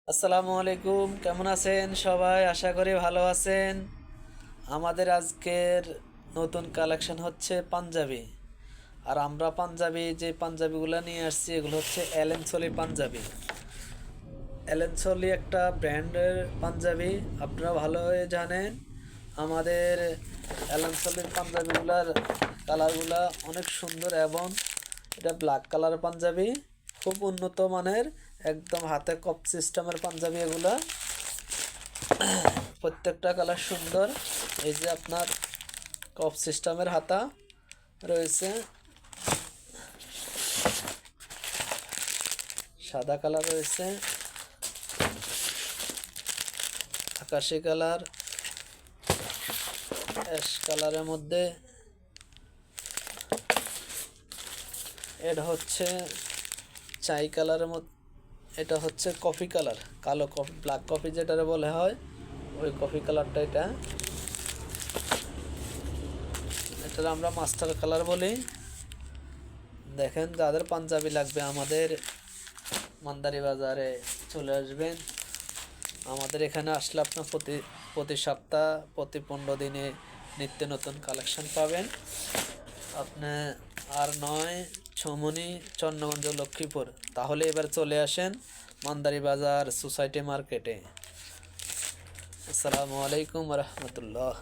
আসসালামু আলাইকুম, কেমন আছেন সবাই? আশা করি ভালো আছেন। আমাদের আজকের নতুন কালেকশন হচ্ছে পাঞ্জাবি। আর আমরা পাঞ্জাবি যে পাঞ্জাবিগুলো নিয়ে আসছি এগুলো হচ্ছে অ্যালেন সলি পাঞ্জাবি। অ্যালেন সলি একটা ব্র্যান্ডের পাঞ্জাবি, আপনারা ভালোভাবে জানেন। আমাদের অ্যালেন সলির পাঞ্জাবিগুলার কালারগুলা অনেক সুন্দর এবং এটা ব্ল্যাক কালার পাঞ্জাবি, খুব উন্নত মানের, একদম হাতে কপ সিস্টেমের পাঞ্জাবি এগুলা। প্রত্যেকটা কালার সুন্দর। এই যে আপনার কপ সিস্টেমের হাতা রয়েছে, সাদা কালার রয়েছে, আকাশি কালার, অ্যাশ কালারের মধ্যে এটা হচ্ছে চাই কালারের মধ্যে, এটা হচ্ছে কফি কালার, কালো কফি, ব্ল্যাক কফি যেটারে বলে হয়, ওই কফি কালারটা। এটা আমরা মাস্টার কালার বলি। দেখেন, যাদের পাঞ্জাবি লাগবে আমাদের মান্দারি বাজারে চলে আসবেন। আমাদের এখানে আসলে আপনার প্রতি প্রতি সপ্তাহ, প্রতি 15 দিনে নিত্য নতুন কালেকশন পাবেন আপনি। আর নয়, ছমনি, চন্নগঞ্জ, লক্ষ্মীপুর, তাহলে এবার চলে আসেন মান্দারি বাজার সোসাইটি মার্কেটে। আসসালামু আলাইকুম রহমতুল্লাহ।